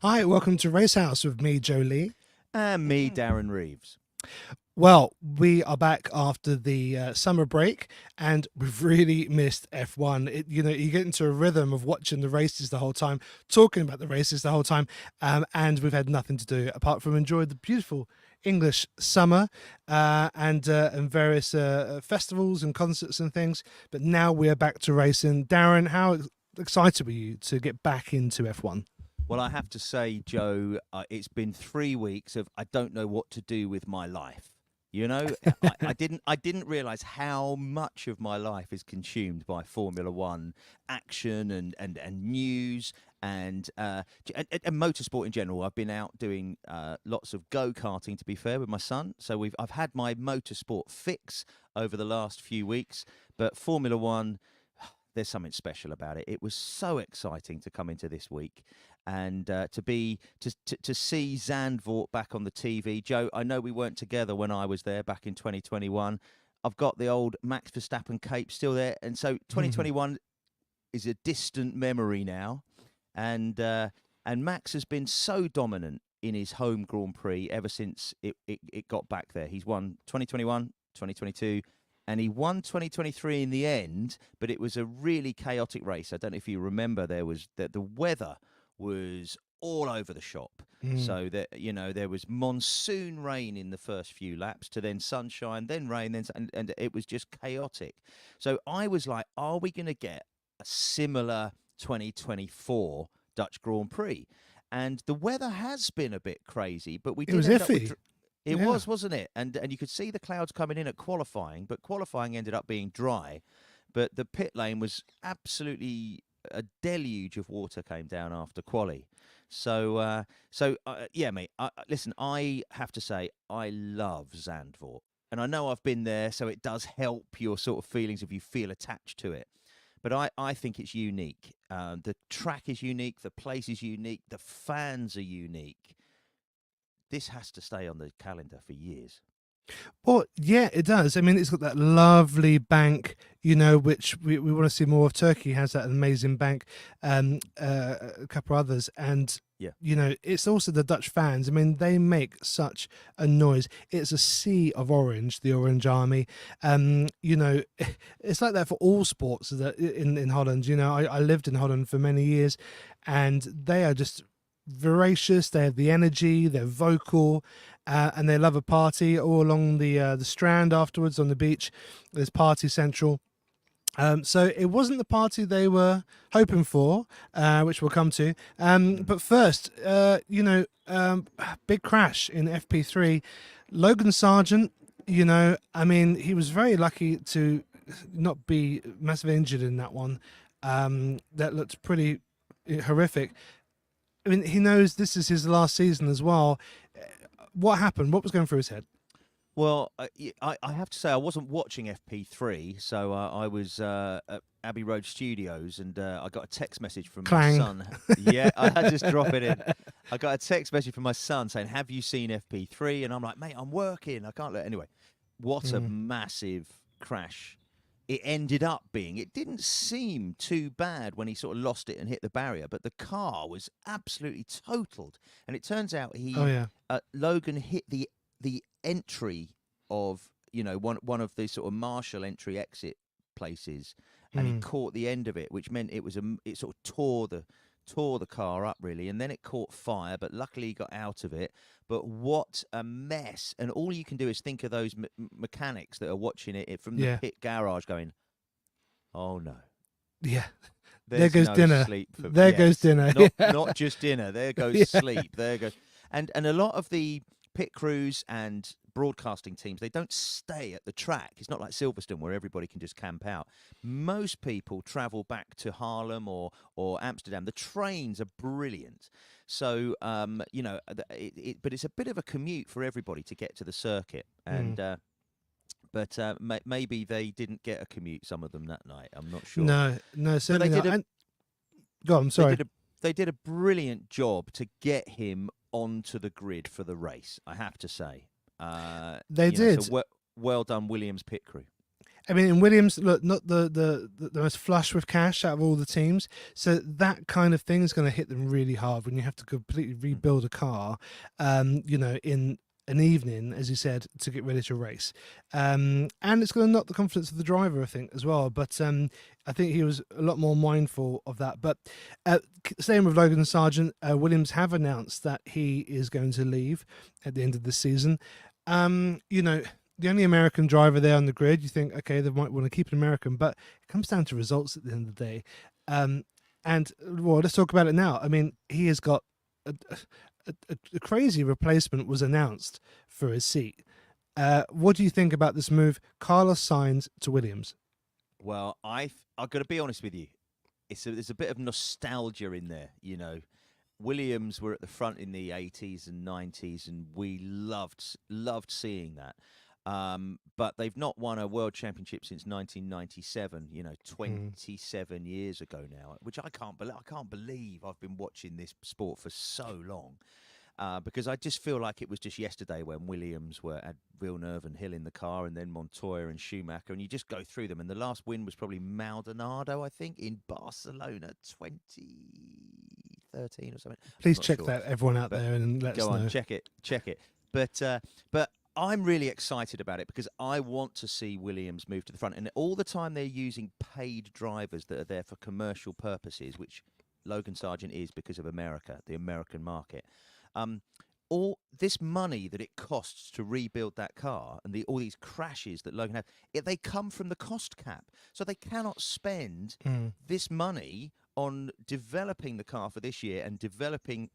Hi, welcome to Racehouse with me, Joe Lee. And me, Darren Reeves. Well, we are back after the summer break, and we've really missed F1. You get into a rhythm of watching the races the whole time, talking about the races the whole time, and we've had nothing to do apart from enjoy the beautiful English summer and various festivals and concerts and things. But now we're back to racing. Darren, how excited were you to get back into F1? Well, I have to say, Joe, it's been 3 weeks of I don't know what to do with my life. You know, I didn't realize how much of my life is consumed by Formula One action and news and motorsport in general. I've been out doing lots of go-karting, to be fair, with my son. So I've had my motorsport fix over the last few weeks, but Formula One, there's something special about it. It was so exciting to come into this week and to see Zandvoort back on the TV. Joe, I know we weren't together when I was there back in 2021. I've got the old Max Verstappen cape still there, and so 2021 is a distant memory now. And Max has been so dominant in his home Grand Prix ever since it got back there. He's won 2021, 2022. And he won 2023 in the end, but it was a really chaotic race. I don't know if you remember, there was the weather was all over the shop. So that there was monsoon rain in the first few laps, to then sunshine, then rain, and it was just chaotic. So I was like, are we going to get a similar 2024 Dutch Grand Prix? And the weather has been a bit crazy, but we It did was end up iffy. with. It was, wasn't it? And you could see the clouds coming in at qualifying, but qualifying ended up being dry. But the pit lane was absolutely a deluge of water came down after quali. Yeah, mate. Listen, I have to say I love Zandvoort, and I know I've been there, so it does help your sort of feelings if you feel attached to it. But I think it's unique. The track is unique. The place is unique. The fans are unique. This has to stay on the calendar for years. Well, yeah, it does. I mean, it's got that lovely bank, which we want to see more of. Turkey has that amazing bank, a couple others. And, Yeah. it's also the Dutch fans. I mean, they make such a noise. It's a sea of orange, the Orange Army. It's like that for all sports in Holland. I lived in Holland for many years, and they are just voracious. They have the energy, they're vocal, and they love a party all along the Strand afterwards on the beach. There's Party Central. So it wasn't the party they were hoping for, which we'll come to. But first, big crash in FP3. Logan Sargent, I mean, he was very lucky to not be massively injured in that one. That looked pretty horrific. I mean, he knows this is his last season as well. What happened? What was going through his head? Well, I have to say I wasn't watching FP3, so I was at Abbey Road Studios, and I got a text message from Clang. my son. Yeah, I had to just drop it in. I got a text message from my son saying, "Have you seen FP3?" And I'm like, "Mate, I'm working. I can't let." Anyway, what a massive crash it ended up being. It didn't seem too bad when he sort of lost it and hit the barrier, but the car was absolutely totaled. And it turns out Oh yeah. Logan hit the entry of one of the sort of Marshall entry exit places, and he caught the end of it, which meant it sort of tore the car up really, and then it caught fire, but luckily he got out of it. But what a mess. And all you can do is think of those mechanics that are watching it from the pit garage going, oh no, Yeah. there's there goes no dinner. sleep for, There yes, goes dinner. not just dinner, there goes sleep, there goes. And a lot of the pit crews and broadcasting teams, they don't stay at the track. It's not like Silverstone where everybody can just camp out. Most people travel back to Haarlem or Amsterdam. The trains are brilliant. So, but it's a bit of a commute for everybody to get to the circuit. And maybe they didn't get a commute, some of them, that night. I'm not sure. No, certainly they not. Go on, sorry. They did a brilliant job to get him onto the grid for the race, I have to say. They did. So well done, Williams pit crew. I mean, in Williams, look, not the most flush with cash out of all the teams, so that kind of thing is going to hit them really hard when you have to completely Mm. rebuild a car, in an evening, as you said, to get ready to race, and it's going to knock the confidence of the driver, I think, as well. But I think he was a lot more mindful of that. But same with Logan Sargent, Williams have announced that he is going to leave at the end of the season. The only American driver there on the grid, you think, okay, they might want to keep an American, but it comes down to results at the end of the day. And well, let's talk about it now. I mean, he has got a crazy replacement was announced for his seat. What do you think about this move, Carlos Sainz to Williams? Well, I've got to be honest with you. There's a bit of nostalgia in there, Williams were at the front in the 80s and 90s, and we loved seeing that. But they've not won a world championship since 1997. Mm. 27 years ago now, which I can't believe. I can't believe I've been watching this sport for so long. Because I just feel like it was just yesterday when Williams had Villeneuve and Hill in the car, and then Montoya and Schumacher, and you just go through them. And the last win was probably Maldonado, I think, in Barcelona 2013 or something. I'm Please not check sure, that, everyone out but there, and let us go on, know. check it. But I'm really excited about it because I want to see Williams move to the front. And all the time they're using paid drivers that are there for commercial purposes, which Logan Sargent is because of America, the American market. All this money that it costs to rebuild that car and all these crashes that Logan had, they come from the cost cap. So they cannot spend Mm. this money on developing the car for this year and developing,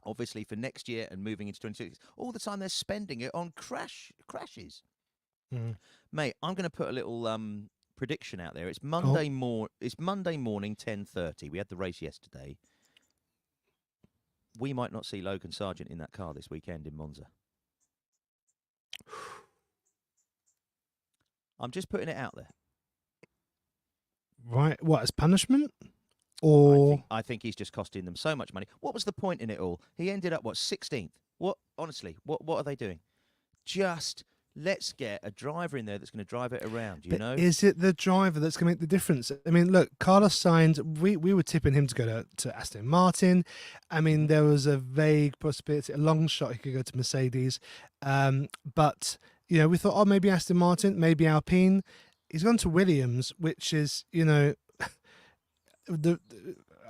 obviously, for next year and moving into 26. All the time they're spending it on crashes. Mm. Mate, I'm going to put a little prediction out there. It's Oh, Monday morning, 10:30. We had the race yesterday. We might not see Logan Sargent in that car this weekend in Monza. I'm just putting it out there. right. What, as punishment? I Or think I think he's just costing them so much money. What was the point in it all? He ended up 16th. What, honestly? What are they doing? Just let's get a driver in there that's going to drive it around. But is it the driver that's going to make the difference? I mean, look, Carlos Sainz, we were tipping him to go to Aston Martin. I mean, Mhm. there was a vague possibility, a long shot he could go to Mercedes. But, we thought, oh, maybe Aston Martin, maybe Alpine. He's gone to Williams, which is, the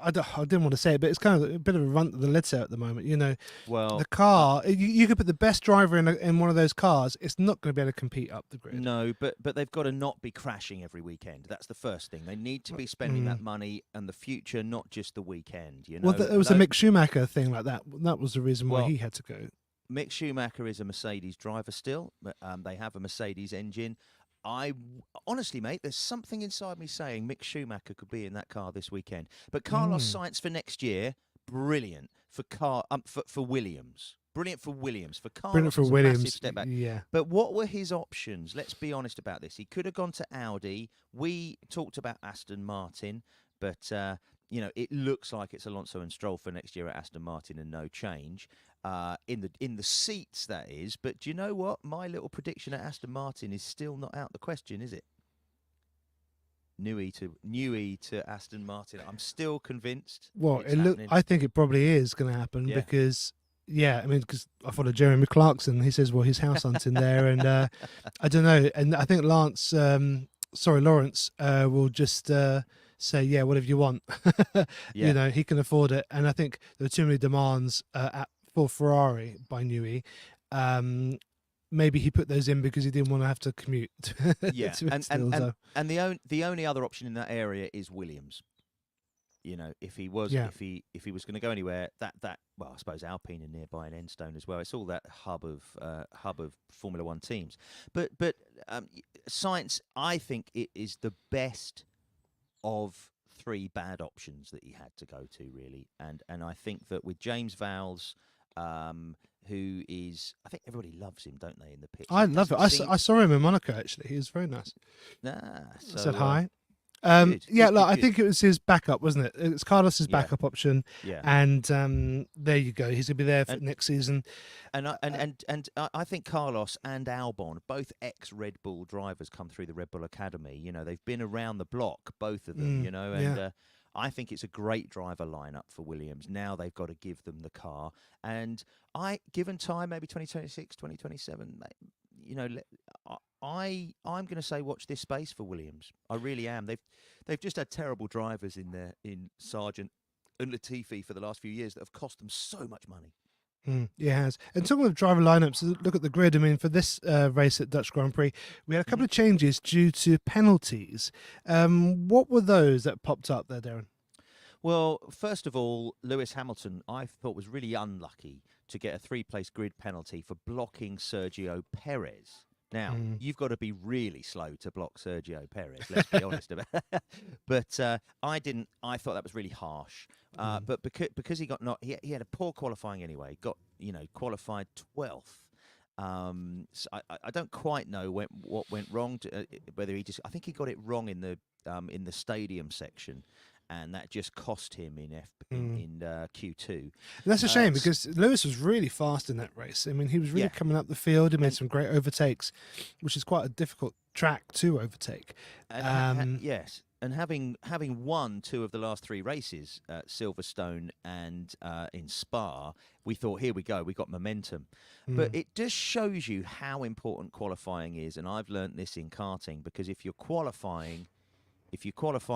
I didn't want to say it, but it's kind of a bit of a run to the litter at the moment. The Well, car, you could put the best driver in one of those cars, it's not going to be able to compete up the grid. no, but they've got to not be crashing every weekend. That's the first thing. They need to be spending that money and the future, not just the weekend. Well, it was a Mick Schumacher thing like that. That was the reason why Well, he had to go. Mick Schumacher is a Mercedes driver still. But they have a Mercedes engine. Honestly, mate, there's something inside me saying Mick Schumacher could be in that car this weekend. But Carlos Mm. Sainz for next year, brilliant for Williams. Brilliant for Williams. For Brilliant Carlos, for it's a massive Williams. step back. Yeah. But what were his options? Let's be honest about this. He could have gone to Audi. We talked about Aston Martin, but it looks like it's Alonso and Stroll for next year at Aston Martin, and no change in the seats, that is. But do you know what? My little prediction at Aston Martin is still not out the question, is it? Newey to Aston Martin. I'm still convinced. Well, It's happening. I think it probably is going to happen Yeah. because, yeah, I mean, because I follow Jeremy Clarkson. He says, well, his house hunting there, and I don't know. And I think Lawrence will just say, yeah, whatever you want. Yeah. He can afford it. And I think there are too many demands for Ferrari by Newey. Maybe he put those in because he didn't want to have to commute. Yeah, to and Still, so. the only other option in that area is Williams. If he was Yeah. if he was going to go anywhere, well, I suppose Alpine are nearby and Enstone as well. It's all that hub of Formula One teams. But Sainz, I think it is the best of three bad options that he had to go to, really. And I think that with James Vowles, who is, I think everybody loves him, don't they, in the pit? I love it. I saw him in Monaco, actually. He was very nice. Nah, I said hi. Good, Yeah, good, look, good, I good. think it was his backup, wasn't it? It's Carlos's Yeah, backup option, yeah. and there you go. He's gonna be there for And next season. and I and Uh, and and I think Carlos and Albon, both ex Red Bull drivers, come through the Red Bull Academy. You know, they've been around the block, both of them. You know, and yeah. I think it's a great driver lineup for Williams. Now they've got to give them the car, and given time, maybe 2026, 2027. You know, I'm going to say watch this space for Williams. I really am. They've just had terrible drivers in there in Sargent and Latifi for the last few years that have cost them so much money. It has. And talking of driver lineups, look at the grid. I mean, for this race at Dutch Grand Prix, we had a couple Mhm. of changes due to penalties. What were those that popped up there, Darren? Well, first of all, Lewis Hamilton, I thought was really unlucky to get a three-place grid penalty for blocking Sergio Perez. Now, Mm. you've got to be really slow to block Sergio Perez. Let's be honest about it. But I didn't. I thought that was really harsh. Mm. But because he got not, he had a poor qualifying anyway. Got qualified 12th. So I don't quite know what went wrong. Whether he just, I think he got it wrong in the stadium section, and that just cost him in Mm. Q2. And that's a shame S- because Lewis was really fast in that race. I mean, he was really yeah, coming up the field. He made and some great overtakes, which is quite a difficult track to overtake. Um, yes, and having won two of the last three races at Silverstone and in Spa, we thought, here we go, we got momentum. But mm, it just shows you how important qualifying is, and I've learnt this in karting because if you qualify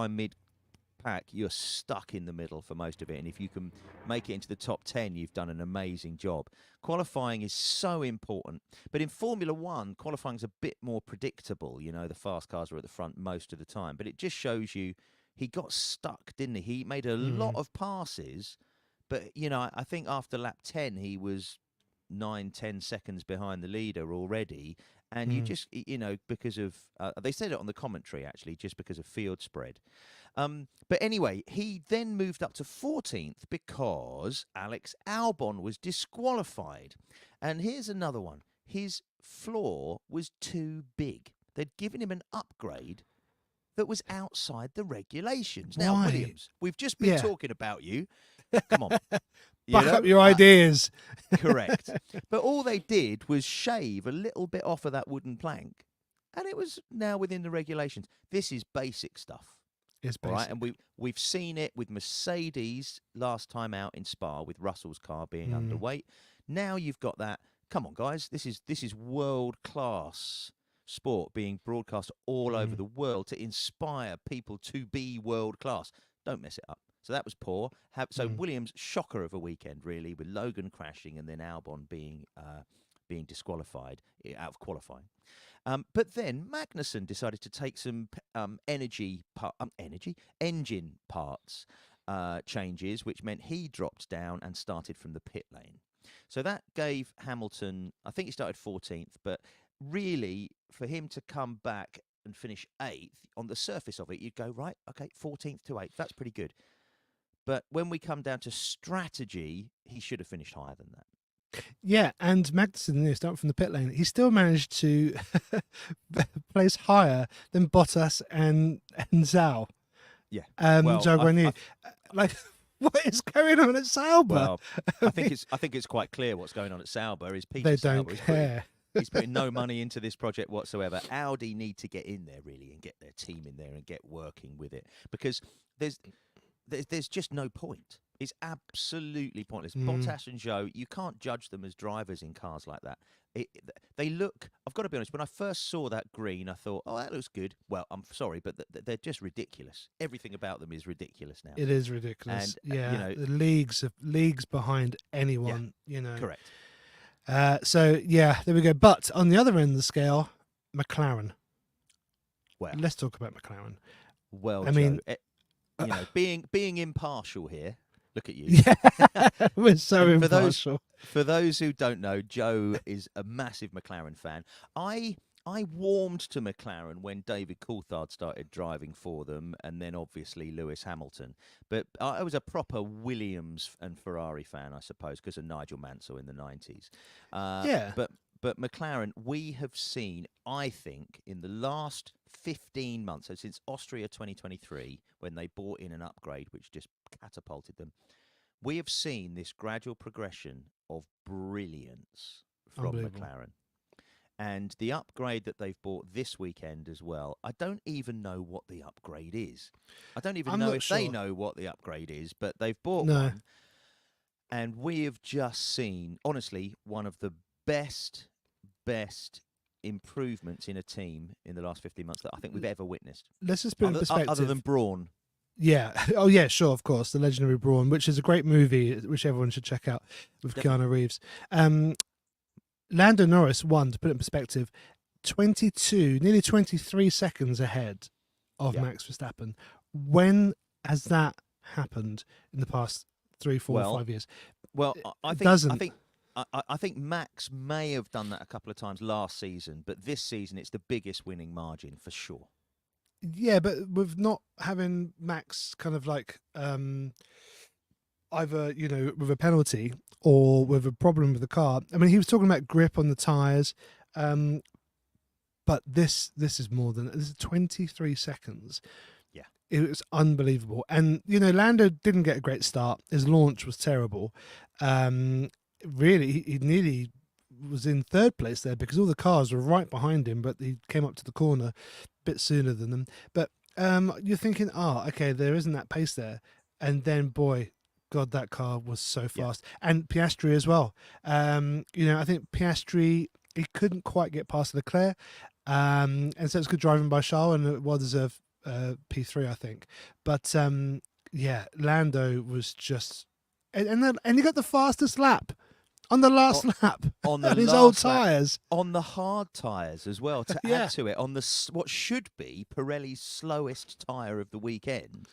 mid pack, you're stuck in the middle for most of it. And if you can make it into the top 10, you've done an amazing job. Qualifying is so important. But in Formula One, qualifying is a bit more predictable. You know, the fast cars are at the front most of the time. But it just shows you he got stuck, didn't he? He made a lot mm, of passes. But, I think after lap 10, he was 9, 10 seconds behind the leader already. And you mm. just, because of, they said it on the commentary actually, just because of field spread. But anyway, he then moved up to 14th because Alex Albon was disqualified. And here's another one. His floor was too big. They'd given him an upgrade that was outside the regulations. Now, Why? Williams, we've just been Yeah. talking about you. Come on. You Buck up know? your ideas. Correct. But all they did was shave a little bit off of that wooden plank, and it was now within the regulations. This is basic stuff. It's All right, basic. and we've seen it with Mercedes last time out in Spa with Russell's car being Mm, underweight. Now you've got that. Come on, guys, this is world class sport being broadcast all over mm, the world to inspire people to be world class. Don't mess it up. So that was poor. So mm. Williams, shocker of a weekend, really, with Logan crashing and then Albon being disqualified out of qualifying. But then Magnussen decided to take some engine parts changes, which meant he dropped down and started from the pit lane. So that gave Hamilton, I think he started 14th, but really for him to come back and finish 8th, on the surface of it, you'd go, right, okay, 14th to 8th, that's pretty good. But when we come down to strategy, he should have finished higher than that. Yeah, and Magnussen, starting from the pit lane, he still managed to place higher than Bottas and Zhao, Yeah. Well, Zhao Guanyu. Like, what is going on at Sauber? well, I I think mean, it's quite clear what's going on at Sauber is Peter they don't Sauber is care. he's putting no money into this project whatsoever. Audi need to get in there really and get their team in there and get working with it because there's there's just no point. It's absolutely pointless. Mm, Bottas and Zhou, you can't judge them as drivers in cars like that. They look. I've got to be honest. When I first saw that green, I thought, "Oh, that looks good." Well, I'm sorry, but they're just ridiculous. Everything about them is ridiculous now. it is ridiculous. And Yeah, the leagues behind yeah, anyone. correct. So yeah, there we go. But on the other end of the scale, McLaren. Well, Let's talk about McLaren. well, I Joe. mean, Being impartial here. Look at you. yeah, we're so And impartial. for those who don't know, Joe is a massive McLaren fan. I warmed to McLaren when David Coulthard started driving for them, and then obviously Lewis Hamilton. But I was a proper Williams and Ferrari fan, I suppose, because of Nigel Mansell in the 90s. Yeah. But McLaren, we have seen, I think, in the last 15 months, so since Austria 2023, when they bought in an upgrade which just catapulted them, we have seen this gradual progression of brilliance from Unbelievable. McLaren. And the upgrade that they've bought this weekend as well, I don't even know what the upgrade is. I don't even I'm know not if they sure. know what the upgrade is, but they've bought No. one. And we have just seen, honestly, one of the best improvements in a team in the last 15 months that I think we've ever witnessed, Let's just put it in other than perspective. Brawn. Yeah. Oh, yeah, sure, of course. The Legendary Brawn, which is a great movie, which everyone should check out with Definitely. Keanu Reeves. Um, Lando Norris won, to put it in perspective, 22, nearly 23 seconds ahead of Yeah. Max Verstappen. When has that happened in the past 3, 4, Well, 5 years? well, I It think doesn't. I think Max may have done that a couple of times last season, but this season it's the biggest winning margin for sure. Yeah, but with not having Max kind of like either, with a penalty or with a problem with the car. I mean, he was talking about grip on the tires. Um, but this is more than this is 23 seconds. Yeah. It was unbelievable. And Lando didn't get a great start. His launch was terrible. Really, he nearly was in third place there because all the cars were right behind him, but he came up to the corner a bit sooner than them. But you're thinking, okay, there isn't that pace there. And then, boy, God, that car was so Yeah. fast. And Piastri as well. I think Piastri, he couldn't quite get past Leclerc. And so it's good driving by Charles, and it well deserved P3, I think. But yeah, Lando was just, and he got the fastest lap on the last lap On the on his old last lap, tires. on the hard tyres as well, to Yeah. add to it, on what should be Pirelli's slowest tyre of the weekend.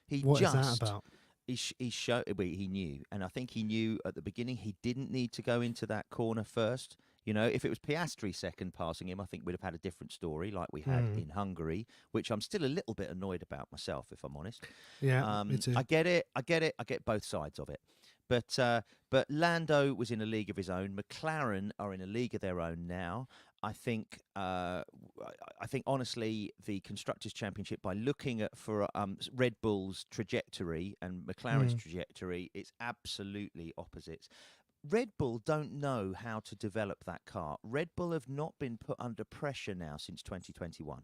He What is that just about? he showed he knew, and I think he knew at the beginning he didn't need to go into that corner first. If it was Piastri second passing him, I think we'd have had a different story like we had in Hungary, which I'm still a little bit annoyed about myself, if I'm honest. Yeah, me too. I get it. I get both sides of it. But Lando was in a league of his own. McLaren are in a league of their own now. I think honestly the Constructors' Championship, by looking at for Red Bull's trajectory and McLaren's trajectory, it's absolutely opposites. Red Bull don't know how to develop that car. Red Bull have not been put under pressure now since 2021.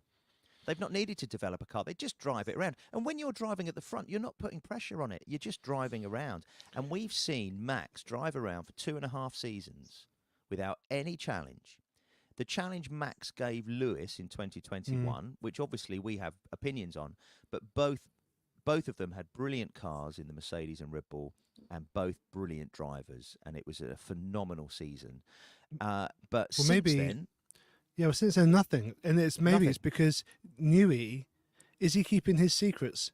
They've not needed to develop a car. They just drive it around. And when you're driving at the front, you're not putting pressure on it. You're just driving around. And we've seen Max drive around for 2.5 seasons without any challenge. The challenge Max gave Lewis in 2021, which obviously we have opinions on, but both of them had brilliant cars in the Mercedes and Red Bull, and both brilliant drivers, and it was a phenomenal season. But Well, since maybe. then, Yeah, well, since then nothing, and maybe nothing. it's because Newey, is he keeping his secrets?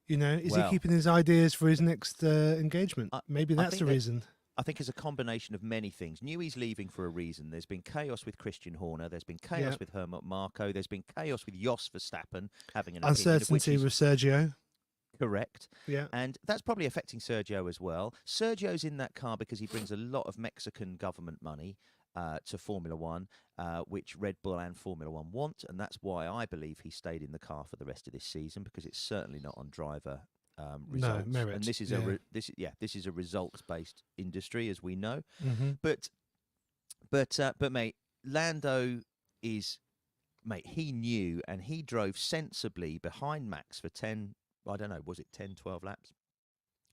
Is he Well, keeping his ideas for his next engagement? I, Maybe I that's the think that reason. I think it's a combination of many things. Newey's leaving for a reason. There's been chaos with Christian Horner. There's been Yeah, chaos with Helmut Marko. There's been chaos with Jos Verstappen having an opinion, of which uncertainty he's with Sergio. correct. Yeah. And that's probably affecting Sergio as well. Sergio's in that car because he brings a lot of Mexican government money to Formula One, which Red Bull and Formula One want. And that's why I believe he stayed in the car for the rest of this season, because it's certainly not on driver No results. And merit. this is Yeah. this is a results based industry, as we know. Hmm. But mate, Lando is mate. He knew, and he drove sensibly behind Max for 10. I don't know, was it 10, 12 laps?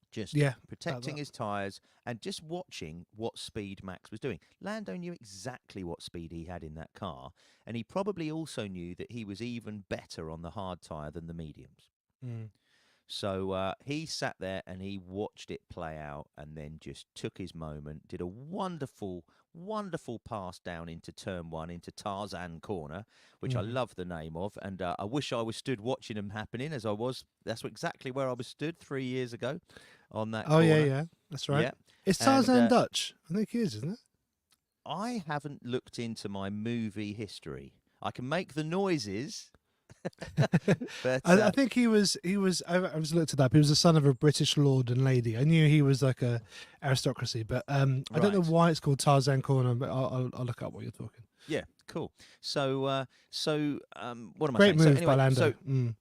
Just Yeah. protecting That. his tyres and just watching what speed Max was doing. Lando knew exactly what speed he had in that car, and he probably also knew that he was even better on the hard tyre than the mediums. Mm. So he sat there and he watched it play out, and then just took his moment, did a wonderful, wonderful pass down into turn one, into Tarzan corner, which I Hmm. love the name of. And I wish I was stood watching them happening, as I was. That's exactly where I was stood 3 years ago on that Oh yeah, corner. yeah. That's right. Yeah. It's And Tarzan Dutch. I think he is, isn't it? I haven't looked into my movie history. I can make the noises. But I think he was. I was looked it up. He was the son of a British lord and lady. I knew he was like a aristocracy, but I don't know right. why it's called Tarzan Corner. But I'll look up what you're talking. Yeah, cool. What am I Great saying? So move by anyway, Lando. Mm.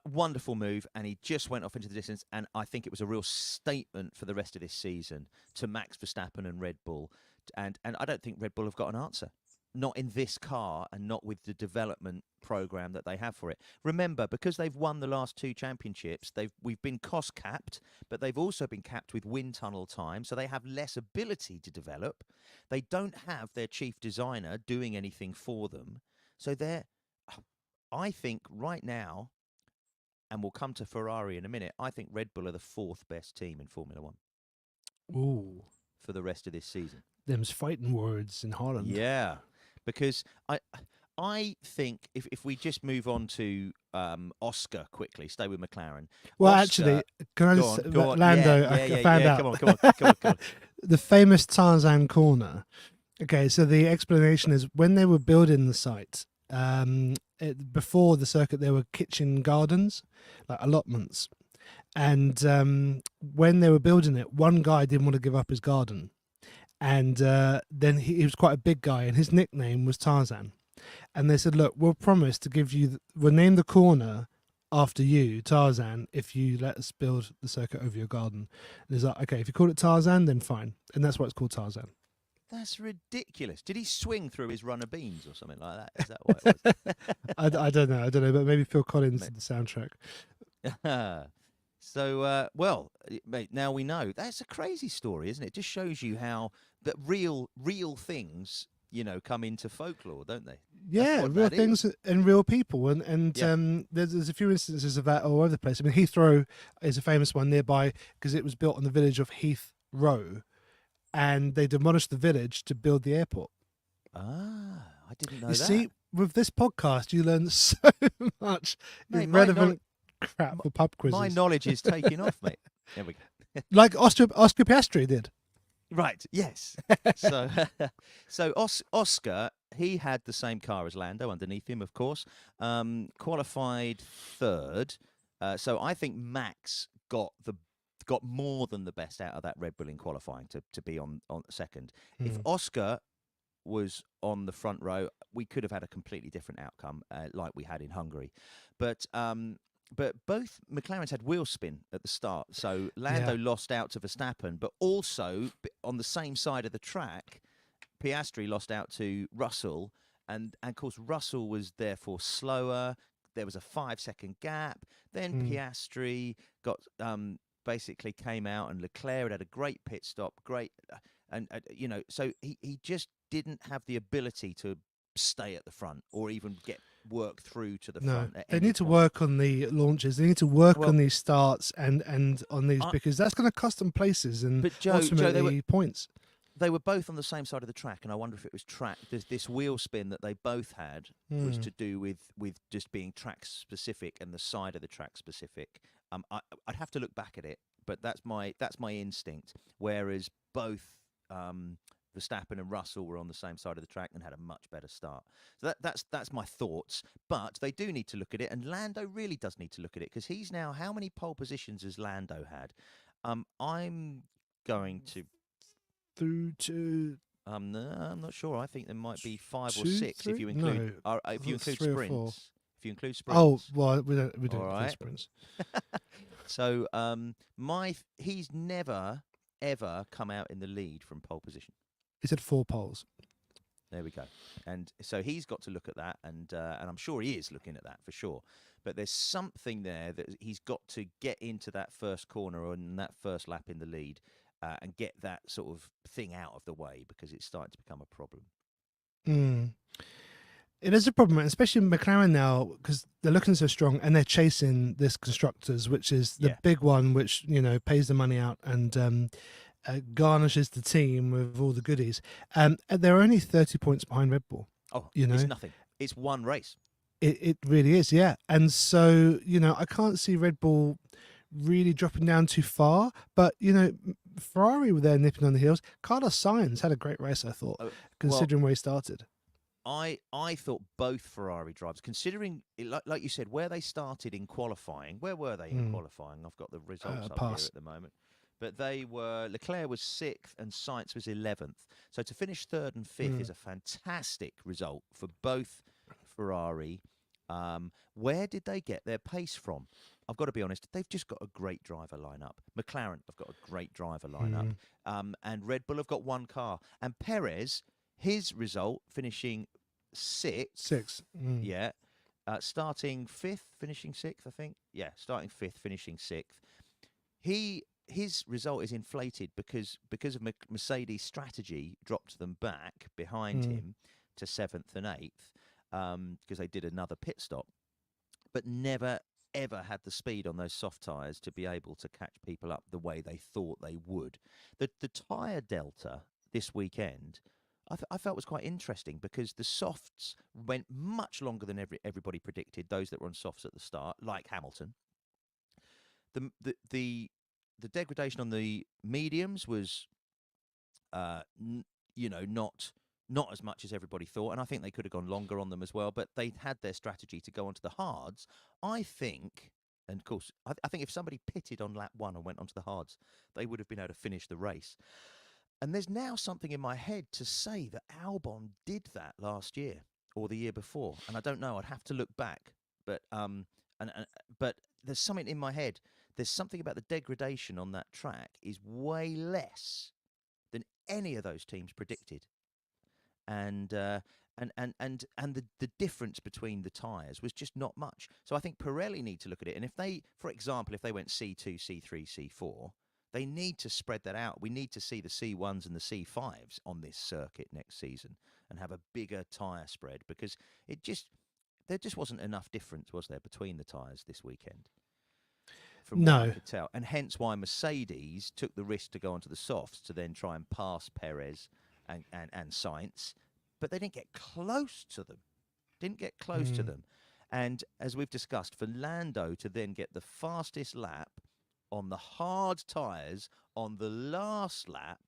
wonderful move, and he just went off into the distance. And I think it was a real statement for the rest of this season to Max Verstappen and Red Bull. And I don't think Red Bull have got an answer, not in this car, and not with the development program that they have for it. Remember, because they've won the last two championships, we've been cost capped, but they've also been capped with wind tunnel time, so they have less ability to develop. They don't have their chief designer doing anything for them, so I think right now, and we'll come to Ferrari in a minute, I think Red Bull are the fourth best team in Formula One Ooh, for the rest of this season. them's fighting words in Holland. Yeah, because I think if we just move on to Oscar quickly, stay with McLaren. Well, Oscar, actually, can I go just on, go on. Lando? Yeah, yeah, I yeah, found yeah. out. Come on, come on, come on, come on. The famous Tarzan Corner. Okay, so the explanation is when they were building the site, before the circuit, there were kitchen gardens, like allotments. And when they were building it, one guy didn't want to give up his garden. And then he was quite a big guy, and his nickname was Tarzan. And they said, look, we'll promise to give you, we'll name the corner after you, Tarzan, if you let us build the circuit over your garden. And he's like, okay, if you call it Tarzan, then fine. And that's why it's called Tarzan. That's ridiculous. Did he swing through his run of beans or something like that? Is that what it was? I don't know, but maybe Phil Collins did the soundtrack. Well, mate, now we know. That's a crazy story, isn't it? It just shows you how that real things, come into folklore, don't they? Yeah, real things and real people, and Yeah. there's a few instances of that all over the place. I mean, Heathrow is a famous one nearby because it was built on the village of Heath Row, and they demolished the village to build the airport. Ah, I didn't know You that. see, with this podcast, you learn so much Mate, irrelevant crap for pub quizzes. My knowledge is taking off, mate. There we go. Like Oscar Piastri did. Right. Yes. So, Oscar, he had the same car as Lando underneath him, of course. Qualified third. So I think Max got more than the best out of that Red Bull in qualifying to be on second. If Oscar was on the front row, we could have had a completely different outcome, like we had in Hungary. But both McLarens had wheel spin at the start, so Lando lost out to Verstappen, but also on the same side of the track, Piastri lost out to Russell, and of course Russell was therefore slower. There was a 5-second gap. Then Piastri got basically came out, and Leclerc had a great pit stop, so he just didn't have the ability to stay at the front or even work through to the front. They need to work on the launches. They need to work on these starts and on these, because that's going to cost them places and ultimately points. They were both on the same side of the track, and I wonder if it was this wheel spin that they both had was to do with just being track specific and the side of the track specific. I'd have to look back at it, but that's my instinct. Whereas both Verstappen and Russell were on the same side of the track and had a much better start. So that's my thoughts. But they do need to look at it, and Lando really does need to look at it, because he's now, how many pole positions has Lando had? I'm going to through to. I'm not sure. I think there might be 5 or 6 if you include sprints. If you include sprints. Oh well, we don't include sprints. So he's never ever come out in the lead from pole position. He said 4 poles. There we go. And so he's got to look at that, and I'm sure he is looking at that for sure. But there's something there that he's got to get into that first corner or in that first lap in the lead, and get that sort of thing out of the way, because it's starting to become a problem. It is a problem, especially in McLaren now, because they're looking so strong and they're chasing this constructors, which is the big one, which pays the money out and garnishes the team with all the goodies. They're only 30 points behind Red Bull. Oh, it's nothing. It's one race. It really is, yeah. And so I can't see Red Bull really dropping down too far, but Ferrari were there nipping on the heels. Carlos Sainz had a great race, I thought, considering where he started. I thought both Ferrari drivers, considering like you said, where they started in qualifying. Where were they in qualifying? I've got the results up here Pass. at the moment. But Leclerc was 6th and Sainz was 11th. So to finish 3rd and 5th is a fantastic result for both Ferrari. Where did they get their pace from? I've got to be honest, they've just got a great driver lineup. McLaren have got a great driver lineup. And Red Bull have got one car. And Perez, his result, finishing 6th. 6. Yeah. Starting 5th, finishing 6th, I think. Yeah, starting 5th, finishing 6th. His result is inflated because of Mercedes' strategy dropped them back behind him to 7th and 8th because they did another pit stop, but never ever had the speed on those soft tyres to be able to catch people up the way they thought they would. The tyre delta this weekend I felt was quite interesting because the softs went much longer than everybody predicted, those that were on softs at the start, like Hamilton. The degradation on the mediums was, not as much as everybody thought, and I think they could have gone longer on them as well. But they had their strategy to go onto the hards. I think, and of course, I think if somebody pitted on lap 1 and went onto the hards, they would have been able to finish the race. And there's now something in my head to say that Albon did that last year or the year before, and I don't know. I'd have to look back, but but there's something in my head. There's something about the degradation on that track is way less than any of those teams predicted, and the difference between the tyres was just not much. So I think Pirelli need to look at it, and if they, for example, if they went C2, C3, C4, they need to spread that out. We need to see the C1s and the C5s on this circuit next season and have a bigger tyre spread because there just wasn't enough difference, was there, between the tyres this weekend? From what I could tell. And hence why Mercedes took the risk to go onto the softs to then try and pass Perez and Sainz, but they didn't get close to them. And as we've discussed, for Lando to then get the fastest lap on the hard tyres on the last lap,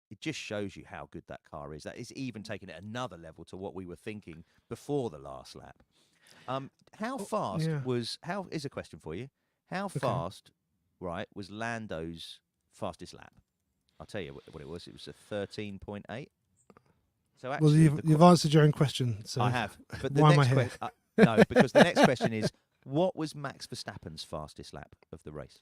it just shows you how good that car is. That is even taking it another level to what we were thinking before the last lap. Here's a question for you. How fast, right, was Lando's fastest lap? I'll tell you what it was. It was a 13.8. So actually, you've answered your own question. So I have. But why am I here? No, because the next question is, what was Max Verstappen's fastest lap of the race?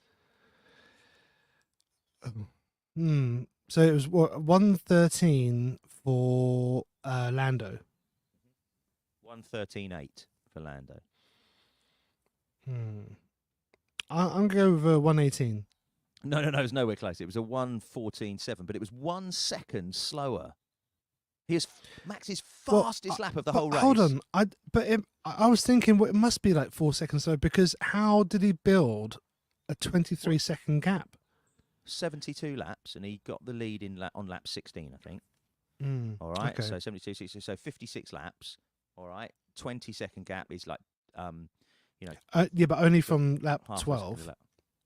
So it was 1:13 for Lando. 1:13.8 for Lando. I'm going to go with 1:18. No, it was nowhere close. It was a 1:14.7, but it was 1 second slower. He is Max's fastest lap of the whole race. Hold on, I was thinking, it must be like 4 seconds slow because how did he build a 23-second gap? 72 laps, and he got the lead on lap 16, I think. All right, okay. So 72, 60, so 56 laps. All right, 20-second gap is like, yeah, but only from lap 12.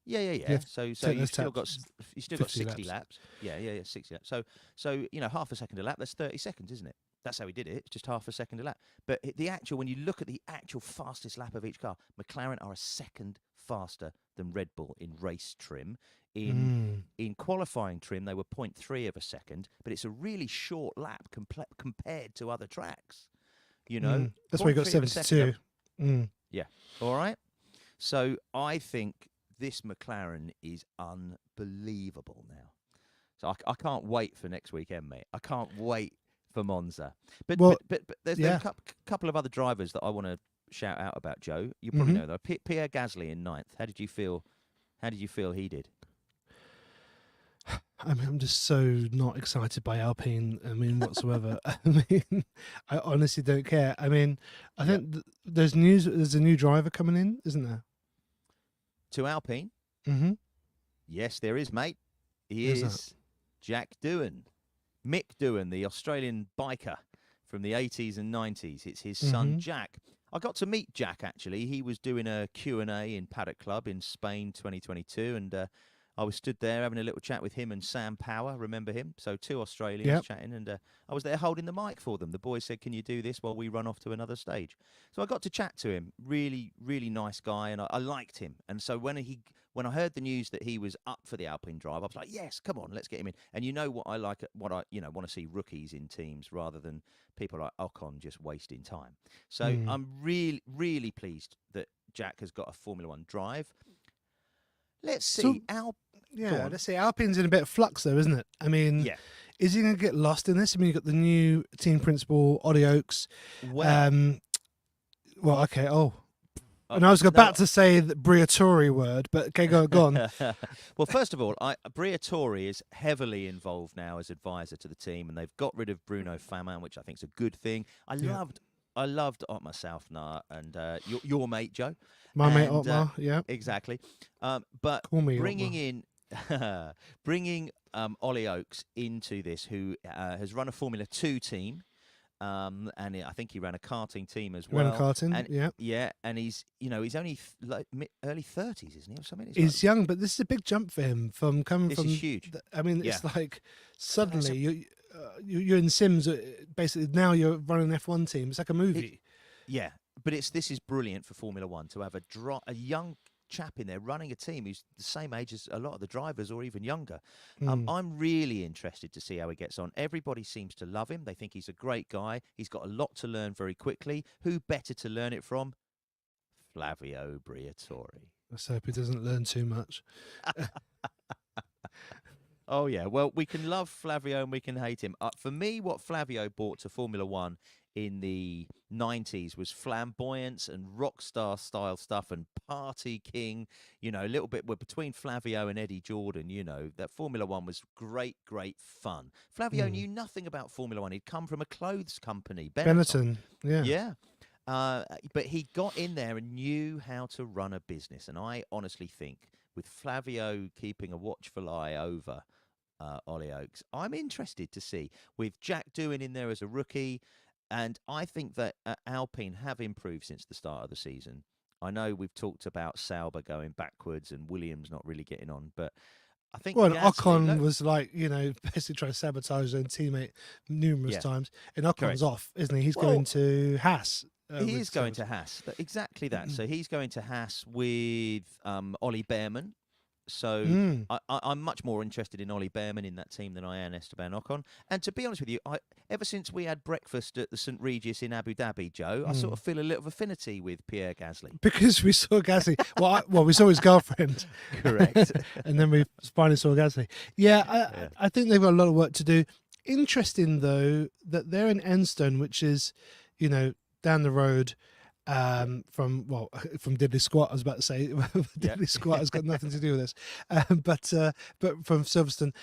Yeah. So you've still got 60 laps. laps. Yeah, 60 laps. So half a second a lap, that's 30 seconds, isn't it? That's how he did it. It's just half a second a lap. But when you look at the actual fastest lap of each car, McLaren are a second faster than Red Bull in race trim. In qualifying trim, they were 0.3 of a second, but it's a really short lap compared to other tracks. That's why you got 72. Yeah. All right. So I think this McLaren is unbelievable now. So I can't wait for next weekend, mate. I can't wait for Monza. But there's a couple of other drivers that I want to shout out about, Joe. You probably know though. Pierre Gasly in 9th. How did you feel he did? I mean, I'm just so not excited by Alpine. I mean, whatsoever. I honestly don't care. I mean, I think there's a new driver coming in, isn't there? To Alpine? Mm-hmm. Yes, there is, mate. He is Jack Doohan. Mick Doohan, the Australian biker from the 80s and 90s. It's his son, Jack. I got to meet Jack, actually. He was doing a Q&A in Paddock Club in Spain 2022, and I was stood there having a little chat with him and Sam Power. Remember him? So two Australians Yep. chatting, and I was there holding the mic for them. The boys said, "Can you do this while we run off to another stage?" So I got to chat to him. Really, really nice guy, and I liked him. And so when I heard the news that he was up for the Alpine drive, I was like, "Yes, come on, let's get him in." And you know what I like, what I want to see rookies in teams rather than people like Ocon just wasting time. So Mm. I'm really, really pleased that Jack has got a Formula One drive. Let's So see. Go yeah, on. let's say Alpine's in a bit of flux though, isn't it? I mean, Yeah. is he going to get lost in this? I mean, you've got the new team principal, Ollie Oakes. Well, Well, I've, okay. Oh, uh, and I was no. about to say the Briatore word, but okay, go on. Well, first of all, Briatore is heavily involved now as advisor to the team, and they've got rid of Bruno Famin, which I think is a good thing. Yeah. I loved Otmar Southnar and your mate Joe, My mate and Otmar, yeah. exactly. But Call me bringing Otmar. in, bringing Ollie Oakes into this, who has run a Formula 2 team. And I think he ran a karting team as Ran a well. karting, And yeah. yeah, and he's he's only early 30s, isn't he, or something? It's He's young, but this is a big jump for him from coming this from. is huge. I mean, Yeah. it's like So that's suddenly you're in Sims. Basically, now you're running an F1 team. It's like a movie. Yeah, but this is brilliant for Formula One to have a young chap in there running a team who's the same age as a lot of the drivers or even younger. Mm. I'm really interested to see how he gets on. Everybody seems to love him. They think he's a great guy. He's got a lot to learn very quickly. Who better to learn it from? Flavio Briatore. Let's hope he doesn't learn too much. Oh, yeah. Well, we can love Flavio and we can hate him. For me, what Flavio brought to Formula One in the 90s was flamboyance and rock star style stuff and party king, a little bit between Flavio and Eddie Jordan, that Formula One was great, great fun. Flavio knew nothing about Formula One. He'd come from a clothes company, Benetton. Benetton, yeah. Yeah. But he got in there and knew how to run a business. And I honestly think with Flavio keeping a watchful eye over Ollie Oakes, I'm interested to see with Jack Doohan in there as a rookie. And I think that Alpine have improved since the start of the season. I know we've talked about Sauber going backwards and Williams not really getting on, but I think Well, and Gasly, Ocon was like, basically trying to sabotage his own teammate numerous Yeah, times. And Ocon's correct. off, isn't he? He's Well, going to Haas. he with is going to Silverstone. Haas. Exactly that. So he's going to Haas with Ollie Behrman. So Mm. I'm much more interested in Ollie Behrman in that team than I am Esteban Ocon. And to be honest with you, ever since we had breakfast at the St Regis in Abu Dhabi, Joe, I sort of feel a little affinity with Pierre Gasly. Because we saw Gasly. We saw his girlfriend. Correct. And then we finally saw Gasly. Yeah, I think they've got a lot of work to do. Interesting, though, that they're in Enstone, which is, down the road from Diddley Squat. I was about to say Diddley Squat has got nothing to do with this, but from Silverstone,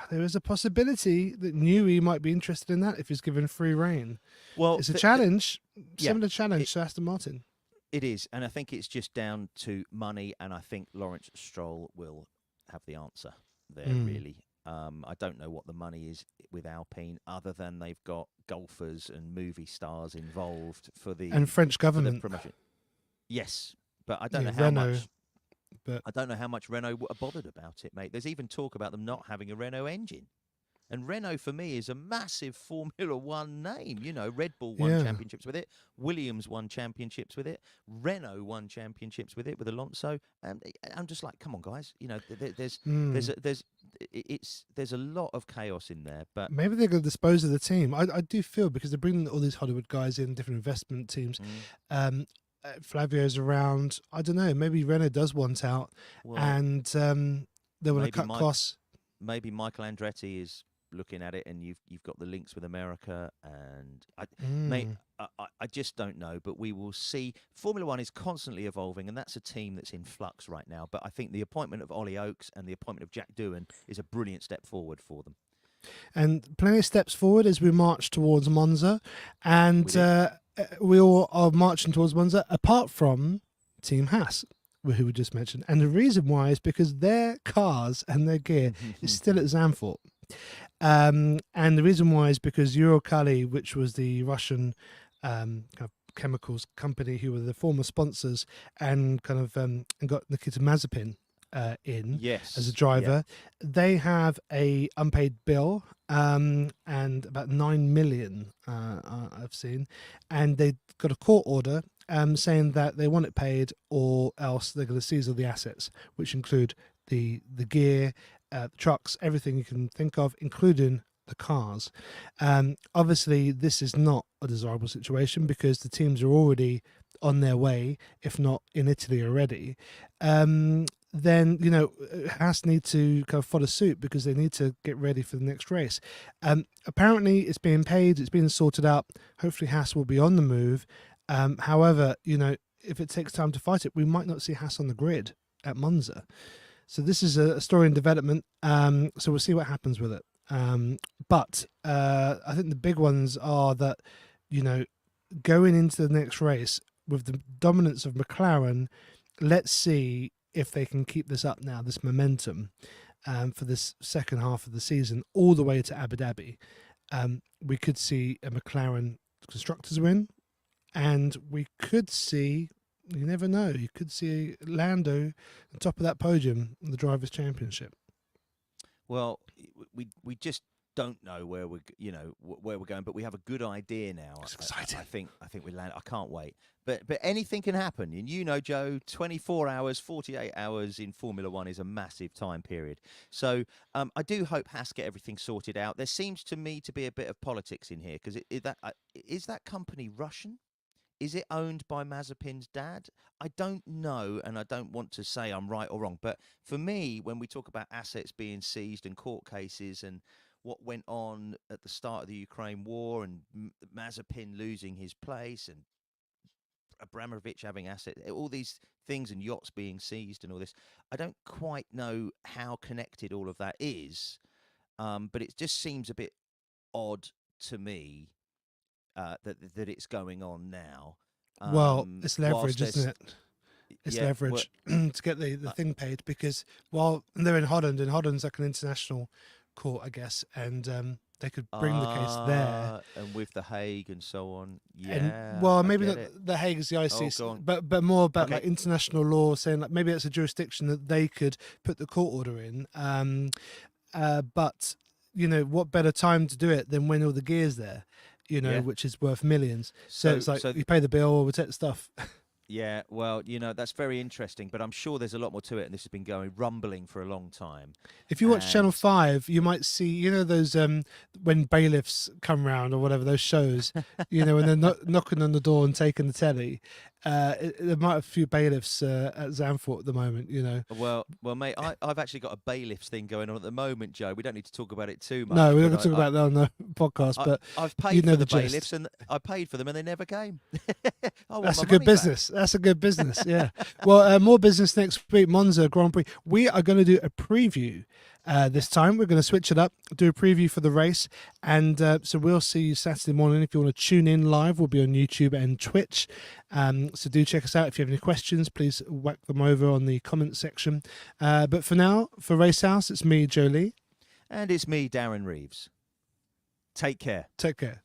there is a possibility that Newey might be interested in that if he's given free reign. Well, It's a challenge, yeah, similar challenge to Aston Martin. it is, and I think it's just down to money, and I think Lawrence Stroll will have the answer there, really. I don't know what the money is with Alpine, other than they've got golfers and movie stars involved for the And French for the government. promotion. Yes, but I don't Yeah, know how Renault, much. but I don't know how much Renault are bothered about it, mate. There's even talk about them not having a Renault engine. And Renault, for me, is a massive Formula One name. Red Bull won yeah. championships with it. Williams won championships with it. Renault won championships with it with Alonso. And I'm just like, come on, guys. There's a lot of chaos in there. But Maybe they're going to dispose of the team. I do feel because they're bringing all these Hollywood guys in, different investment teams. Flavio's around. I don't know. Maybe Renault does want out, well, and they want to cut costs. maybe Michael Andretti is looking at it, and you've got the links with America, and I just don't know, but we will see. Formula One is constantly evolving, and that's a team that's in flux right now. But I think the appointment of Ollie Oakes and the appointment of Jack Doohan is a brilliant step forward for them. And plenty of steps forward as we march towards Monza, and we all are marching towards Monza, apart from Team Haas, who we just mentioned. And the reason why is because their cars and their gear is still at Zandvoort. And the reason why is because Eurocali, which was the Russian kind of chemicals company who were the former sponsors and kind of and got Nikita Mazepin in as a Yes. Yeah. driver. They have a unpaid bill and about 9 million I've seen, and they got a court order saying that they want it paid or else they're going to seize all the assets, which include the gear, the trucks, everything you can think of, including the cars. Obviously, this is not a desirable situation because the teams are already on their way, if not in Italy already. Then Haas need to kind of follow suit because they need to get ready for the next race. Apparently, it's being paid, it's being sorted out. Hopefully, Haas will be on the move. However, if it takes time to fight it, we might not see Haas on the grid at Monza. So this is a story in development. So we'll see what happens with it. But I think the big ones are that, going into the next race with the dominance of McLaren, let's see if they can keep this up now, this momentum for this second half of the season, all the way to Abu Dhabi. We could see a McLaren Constructors win, and we could see, you never know, you could see Lando on top of that podium in the Drivers' Championship. Well, we just don't know where where we're going, but we have a good idea now. It's exciting. I think we land. I can't wait. But anything can happen, and Joe, 24 hours, 48 hours in Formula One is a massive time period. So I do hope Haas get everything sorted out. There seems to me to be a bit of politics in here because is that company Russian? Is it owned by Mazepin's dad? I don't know, and I don't want to say I'm right or wrong. But for me, when we talk about assets being seized and court cases and what went on at the start of the Ukraine war and Mazepin losing his place and Abramovich having assets, all these things and yachts being seized and all this, I don't quite know how connected all of that is. But it just seems a bit odd to me that it's going on now. Well, it's leverage, whilst isn't it? It's yeah, well, leverage to get the thing paid because while they're in Holland, and Holland's like an international court, I guess, and they could bring the case there. and with the Hague and so on. And Yeah, well, I maybe get not it. the Hague is the Oh, ICC, go on. but more about Okay. like international law, saying like maybe that's a jurisdiction that they could put the court order in. But what better time to do it than when all the gear's there, Yeah. which is worth millions. So it's like So you pay the bill or we take the stuff. yeah, well, that's very interesting, but I'm sure there's a lot more to it, and this has been rumbling for a long time. If you watch Channel And 5, you might see, those when bailiffs come round or whatever, those shows, when they're knocking on the door and taking the telly. There might have a few bailiffs at Zandvoort at the moment, well, mate, I've actually got a bailiffs thing going on at the moment, Joe. We don't need to talk about it too much. No, we're not but going to talk about that on the podcast, but I've paid for the gist. bailiffs, and I paid for them, and they never came. I want That's my a good money back. business. That's a good business. Yeah. Well, more business next week. Monza Grand Prix. We are going to do a preview this time. We're going to switch it up, do a preview for the race, and so we'll see you Saturday morning. If you want to tune in live, we'll be on YouTube and Twitch. So do check us out. If you have any questions, please whack them over on the comment section. But for now, for Racehouse, it's me, Jolie. And it's me, Darren Reeves. Take care. Take care.